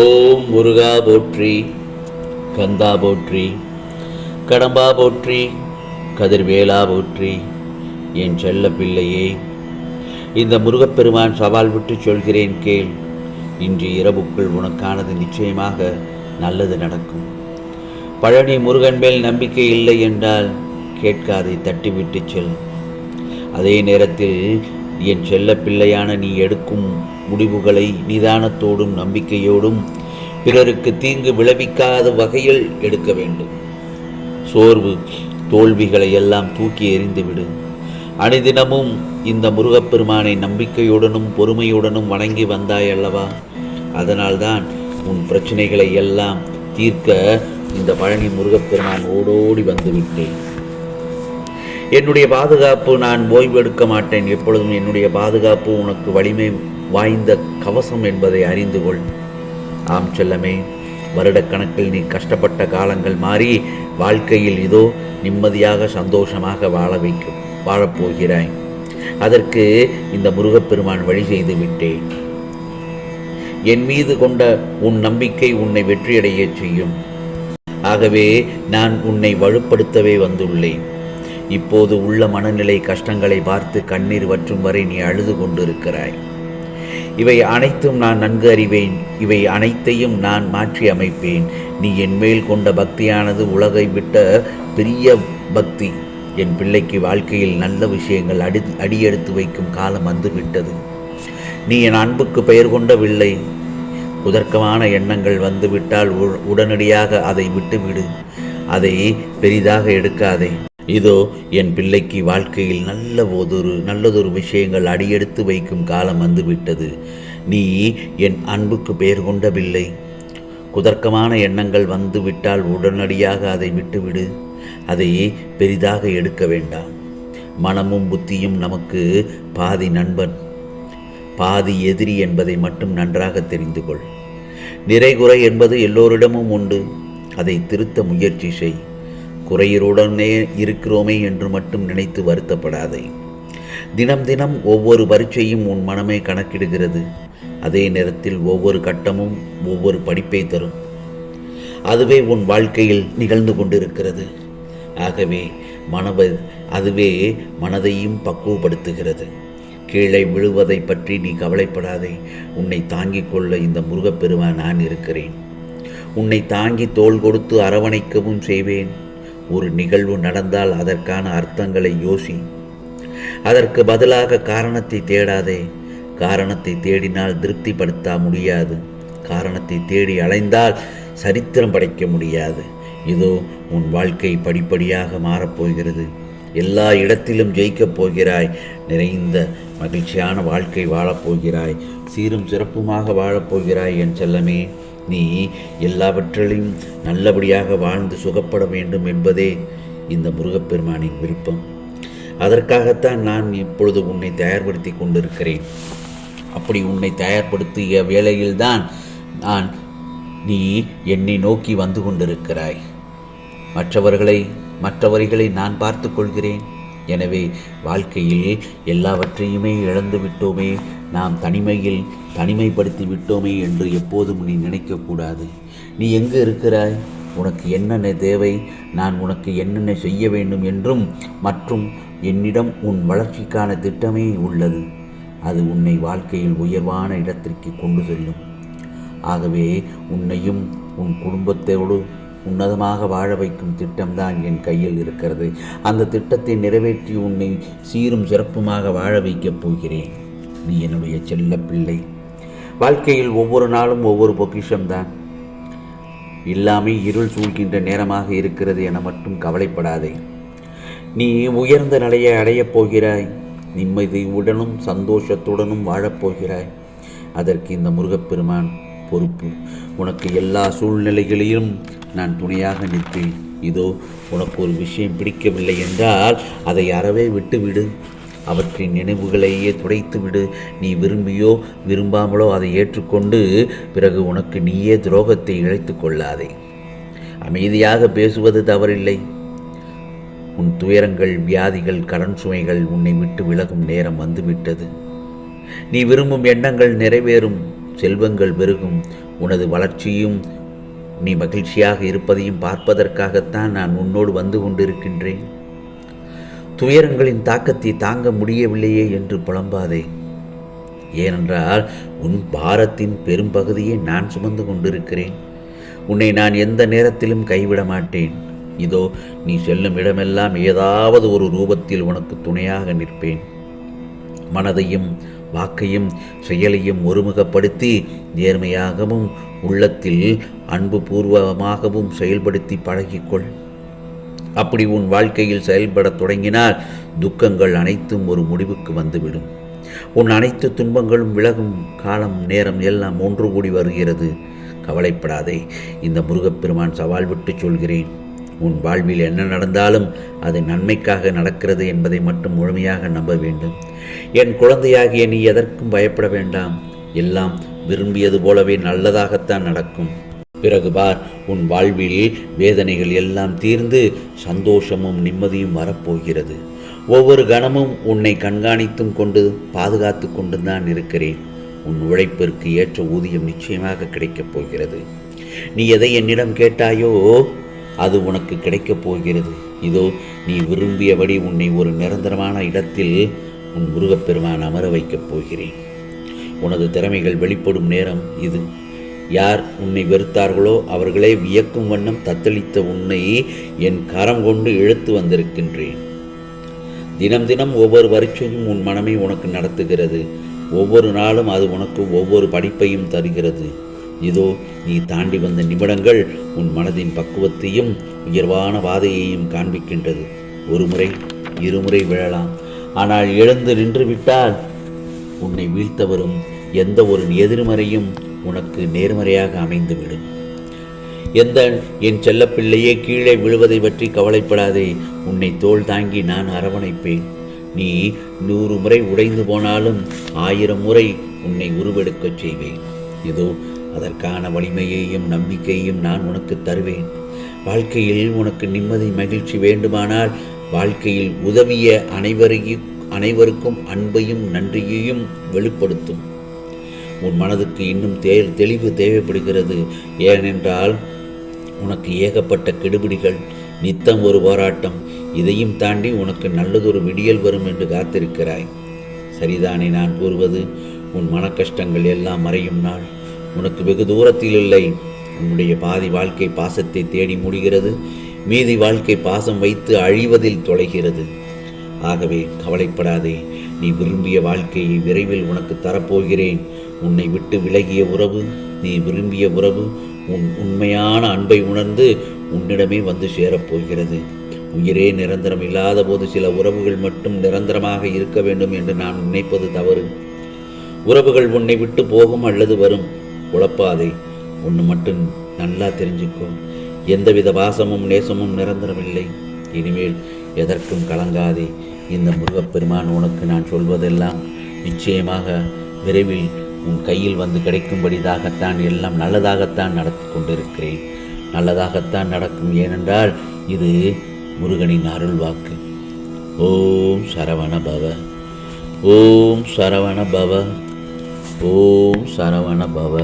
ஓம் முருகா போற்றி, கந்தா போற்றி, கடம்பா போற்றி, கதிர்வேலா போற்றி. என் செல்ல பிள்ளையே, இந்த முருகப்பெருமான் சவால் விட்டு சொல்கிறேன் கேள். இன்று இரவுக்குள் உனக்கானது நிச்சயமாக நல்லது நடக்கும். பழனி முருகன் மேல் நம்பிக்கை இல்லை என்றால் கேட்காதை தட்டிவிட்டு செல். அதே நேரத்தில் என் செல்ல பிள்ளையான நீ எடுக்கும் முடிவுகளை நிதானத்தோடும் நம்பிக்கையோடும் பிறருக்கு தீங்கு விளைவிக்காத வகையில் எடுக்க வேண்டும். சோர்வு தோல்விகளை எல்லாம் தூக்கி எறிந்துவிடு. அனுதினமும் இந்த முருகப்பெருமானை நம்பிக்கையுடனும் பொறுமையுடனும் வணங்கி வந்தாய் அல்லவா? அதனால்தான் உன் பிரச்சனைகளை எல்லாம் தீர்க்க இந்த பழனி முருகப்பெருமான் ஓடோடி வந்துவிட்டேன். என்னுடைய பாதுகாப்பு, நான் ஓய்வெடுக்க மாட்டேன். எப்பொழுதும் என்னுடைய பாதுகாப்பு உனக்கு வலிமை வாய்ந்த கவசம் என்பதை அறிந்து கொள். ஆம் செல்லமே, வருடக்கணக்கில் நீ கஷ்டப்பட்ட காலங்கள் மாறி வாழ்க்கையில் இதோ நிம்மதியாக சந்தோஷமாக வாழப்போகிறாய். அதற்கு இந்த முருகப்பெருமான் வழி செய்து விட்டேன். என் மீது கொண்ட உன் நம்பிக்கை உன்னை வெற்றியடைய செய்யும். ஆகவே நான் உன்னை வலுப்படுத்தவே வந்துள்ளேன். இப்போது உள்ள மனநிலை கஷ்டங்களை பார்த்து கண்ணீர் வற்றும் வரை நீ அழுது கொண்டிருக்கிறாய். இவை அனைத்தும் நான் நன்கு அறிவேன். இவை அனைத்தையும் நான் மாற்றி அமைப்பேன். நீ என் மேல் கொண்ட பக்தியானது உலகை விட்ட பெரிய பக்தி. என் பிள்ளைக்கு வாழ்க்கையில் நல்ல விஷயங்கள் அடியெடுத்து வைக்கும் காலம் வந்துவிட்டது. நீ என் அன்புக்கு பெயர் கொண்டவில்லை. குதர்க்கமான எண்ணங்கள் வந்துவிட்டால் உடனடியாக அதை விட்டுவிடு. அதை பெரிதாக எடுக்காதே. இதோ என் பிள்ளைக்கு வாழ்க்கையில் நல்லதொரு விஷயங்கள் அடியெடுத்து வைக்கும் காலம் வந்துவிட்டது. நீ என் அன்புக்கு பெயர் கொண்டவில்லை. குதர்க்கமான எண்ணங்கள் வந்துவிட்டால் உடனடியாக அதை விட்டுவிடு. அதை பெரிதாக எடுக்க வேண்டாம். மனமும் புத்தியும் நமக்கு பாதி நண்பன், பாதி எதிரி என்பதை மட்டும் நன்றாக தெரிந்து கொள். நிறைகுறை என்பது எல்லோரிடமும் உண்டு. அதை திருத்த முயற்சி செய். குறையுடனே இருக்கிறோமே என்று மட்டும் நினைத்து வருத்தப்படாதே. தினம் தினம் ஒவ்வொரு பரீட்சையும் உன் மனமே கணக்கிடுகிறது. அதே நேரத்தில் ஒவ்வொரு கட்டமும் ஒவ்வொரு படிப்பை தரும். அதுவே உன் வாழ்க்கையில் நிகழ்ந்து கொண்டிருக்கிறது. ஆகவே அதுவே மனதையும் பக்குவப்படுத்துகிறது. கீழே விழுவதை பற்றி நீ கவலைப்படாதே. உன்னை தாங்கிக் கொள்ள இந்த முருகப்பெருமான் நான் இருக்கிறேன். உன்னை தாங்கி தோள் கொடுத்து அரவணைக்கவும் செய்வேன். ஒரு நிகழ்வு நடந்தால் அதற்கான அர்த்தங்களை யோசி. அதற்கு பதிலாக காரணத்தை தேடாதே. காரணத்தை தேடினால் திருப்திப்படுத்த முடியாது. காரணத்தை தேடி அலைந்தால் சரித்திரம் படைக்க முடியாது. இதோ உன் வாழ்க்கை படிப்படியாக மாறப்போகிறது. எல்லா இடத்திலும் ஜெயிக்கப் போகிறாய். நிறைந்த மகிழ்ச்சியான வாழ்க்கை வாழப்போகிறாய். சீரும் சிறப்புமாக வாழப்போகிறாய் என் செல்லமே. நீ எல்லாவற்றிலும் நல்லபடியாக வாழ்ந்து சுகப்பட வேண்டும் என்பதே இந்த முருகப்பெருமானின் விருப்பம். அதற்காகத்தான் நான் இப்பொழுது உன்னை தயார்படுத்தி கொண்டிருக்கிறேன். அப்படி உன்னை தயார்படுத்திய வேளையில்தான் நீ என்னை நோக்கி வந்து கொண்டிருக்கிறாய். மற்றவர்களை நான் பார்த்து கொள்கிறேன். எனவே வாழ்க்கையில் எல்லாவற்றையுமே இழந்து விட்டோமே, நாம் தனிமைப்படுத்தி விட்டோமே என்று எப்போதும் நீ நினைக்கக்கூடாது. நீ எங்கு இருக்கிறாய், உனக்கு என்னென்ன தேவை, நான் உனக்கு என்னென்ன செய்ய வேண்டும் என்றும் மற்றும் என்னிடம் உன் வளர்ச்சிக்கான திட்டமே உள்ளது. அது உன்னை வாழ்க்கையில் உயர்வான இடத்திற்கு கொண்டு செல்லும். ஆகவே உன்னையும் உன் குடும்பத்தோடு உன்னதமாக வாழ வைக்கும் திட்டம்தான் என் கையில் இருக்கிறது. அந்த திட்டத்தை நிறைவேற்றி உன்னை சீரும் சிறப்புமாக வாழ வைக்கப் போகிறேன். நீ என்னுடைய செல்ல பிள்ளை. வாழ்க்கையில் ஒவ்வொரு நாளும் ஒவ்வொரு பொக்கிஷம்தான். எல்லாமே இருள் சூழ்கின்ற நேரமாக இருக்கிறது என மட்டும் கவலைப்படாதே. நீ உயர்ந்த நிலையை அடையப் போகிறாய். நிம்மதியுடனும் சந்தோஷத்துடனும் வாழப்போகிறாய். அதற்கு இந்த முருகப்பெருமான் பொறுப்பு. உனக்கு எல்லா சூழ்நிலைகளிலும் நான் துணையாக நிற்பேன். இதோ உனக்கு ஒரு விஷயம் பிடிக்கவில்லை என்றால் அதை அறவே விட்டுவிடு. அவற்றின் நினைவுகளையே துடைத்துவிடு. நீ விரும்பியோ விரும்பாமலோ அதை ஏற்றுக்கொண்டு பிறகு உனக்கு நீயே துரோகத்தை இழைத்து கொள்ளாதே. அமைதியாக பேசுவது தவறில்லை. உன் துயரங்கள், வியாதிகள், கடன் சுமைகள் உன்னை விட்டு விலகும் நேரம் வந்துவிட்டது. நீ விரும்பும் எண்ணங்கள் நிறைவேறும். செல்வங்கள் பெருகும், உனது வளர்ச்சியும் நீ மகிழ்ச்சியாக இருப்பதையும் பார்ப்பதற்காகத்தான் நான் உன்னோடு வந்து கொண்டிருக்கின்றேன். துயரங்களின் தாக்கத்தை தாங்க முடியவில்லையே என்று புலம்பாதே. ஏனென்றால் உன் பாரத்தின் பெரும்பகுதியை நான் சுமந்து கொண்டிருக்கிறேன். உன்னை நான் எந்த நேரத்திலும் கைவிட மாட்டேன். இதோ நீ செல்லும் இடமெல்லாம் ஏதாவது ஒரு ரூபத்தில் உனக்கு துணையாக நிற்பேன். மனதையும் வாக்கையும் செயலையும் ஒருமுகப்படுத்தி நேர்மையாகவும் உள்ளத்தில் அன்பு பூர்வமாகவும் செயல்படுத்தி பழகிக்கொள். அப்படி உன் வாழ்க்கையில் செயல்படத் தொடங்கினால் துக்கங்கள் அனைத்தும் ஒரு முடிவுக்கு வந்துவிடும். உன் அனைத்து துன்பங்களும் விலகும் காலம் நேரம் எல்லாம் ஒன்று கூடி வருகிறது. கவலைப்படாதே. இந்த முருகப்பெருமான் சவால் விட்டு சொல்கிறேன். உன் வாழ்வில் என்ன நடந்தாலும் அது நன்மைக்காக நடக்கிறது என்பதை மட்டும் முழுமையாக நம்ப வேண்டும். என் குழந்தையாகிய நீ எதற்கும் பயப்பட வேண்டாம். எல்லாம் விரும்பியது போலவே நல்லதாகத்தான் நடக்கும். பிறகு பார், உன் வாழ்வில் வேதனைகள் எல்லாம் தீர்ந்து சந்தோஷமும் நிம்மதியும் வரப்போகிறது. ஒவ்வொரு கணமும் உன்னை கண்காணித்தும் கொண்டு பாதுகாத்து கொண்டு தான் இருக்கிறேன். உன் உழைப்பிற்கு ஏற்ற ஊதியம் நிச்சயமாக கிடைக்கப் போகிறது. நீ எதை என்னிடம் கேட்டாயோ அது உனக்கு கிடைக்கப் போகிறது. இதோ நீ விரும்பியபடி உன்னை ஒரு நிரந்தரமான இடத்தில் உன் முருகப்பெருமான் அமர வைக்கப் போகிறேன். உனது திறமைகள் வெளிப்படும் நேரம் இது. யார் உன்னை வெறுத்தார்களோ அவர்களே வியக்கும் வண்ணம் தத்தளித்த உன்னை என் கரம் கொண்டு இழுத்து வந்திருக்கின்றேன். தினம் தினம் ஒவ்வொரு பரீட்சையும் உன் மனமே உனக்கு நடத்துகிறது. ஒவ்வொரு நாளும் அது உனக்கு ஒவ்வொரு படிப்பையும் தருகிறது. இதோ நீ தாண்டி வந்த நிமிடங்கள் உன் மனதின் பக்குவத்தையும் உயர்வான பாதையையும் காண்பிக்கின்றது. ஒரு முறை இருமுறை விழலாம், ஆனால் எழுந்து நின்று விட்டால் உன்னை வீழ்த்த வரும் எந்த ஒரு எதிர்மறையும் உனக்கு நேர்மறையாக அமைந்துவிடும். என் செல்லப்பிள்ளையே, கீழே விழுவதை பற்றி கவலைப்படாதே. உன்னை தோள் தாங்கி நான் அரவணைப்பேன். நீ 100 முறை உடைந்து போனாலும் 1000 முறை உன்னை உருவெடுக்கச் செய்வேன். இதோ அதற்கான வலிமையையும் நம்பிக்கையையும் நான் உனக்கு தருவேன். வாழ்க்கையில் உனக்கு நிம்மதி மகிழ்ச்சி வேண்டுமானால் வாழ்க்கையில் உதவிய அனைவருக்கும் அன்பையும் நன்றியையும் வெளிப்படுத்தும். உன் மனதுக்கு இன்னும் தெளிவு தேவைப்படுகிறது. ஏனென்றால் உனக்கு ஏகப்பட்ட கெடுபிடிகள், நித்தம் ஒரு போராட்டம். இதையும் தாண்டி உனக்கு நல்லதொரு விடியல் வரும் என்று காத்திருக்கிறாய். சரிதானே நான் கூறுவது? உன் மன கஷ்டங்கள் எல்லாம் மறையும் நாள் உனக்கு வெகு தூரத்தில் இல்லை. உன்னுடைய பாதி வாழ்க்கை பாசத்தை தேடி முடிகிறது, மீதி வாழ்க்கை பாசம் வைத்து அழிவதில் தொலைகிறது. ஆகவே கவலைப்படாதே. நீ விரும்பிய வாழ்க்கையை விரைவில் உனக்கு தரப்போகிறேன். உன்னை விட்டு விலகிய உறவு, நீ விரும்பிய உறவு, உன் உண்மையான அன்பை உணர்ந்து உன்னிடமே வந்து சேரப்போகிறது. உயிரே நிரந்தரம் இல்லாத போது சில உறவுகள் மட்டும் நிரந்தரமாக இருக்க வேண்டும் என்று நான் நினைப்பது தவறு. உறவுகள் உன்னை விட்டு போகும் அல்லது வரும். குழப்பாதே. ஒன்று மட்டும் நல்லா தெரிஞ்சுக்கோ, எந்தவித பாசமும் நேசமும் நிரந்தரமில்லை. இனிமேல் எதற்கும் கலங்காதே. இந்த முருகப்பெருமான் உனக்கு நான் சொல்வதெல்லாம் நிச்சயமாக விரைவில் உன் கையில் வந்து கிடைக்கும்படிதாகத்தான், எல்லாம் நல்லதாகத்தான் நடத்தி கொண்டிருக்கிறேன். நல்லதாகத்தான் நடக்கும். ஏனென்றால் இது முருகனின் அருள் வாக்கு. ஓம் சரவண பவ, ஓம் சரவண பவ, ஓம் சரவண பவ.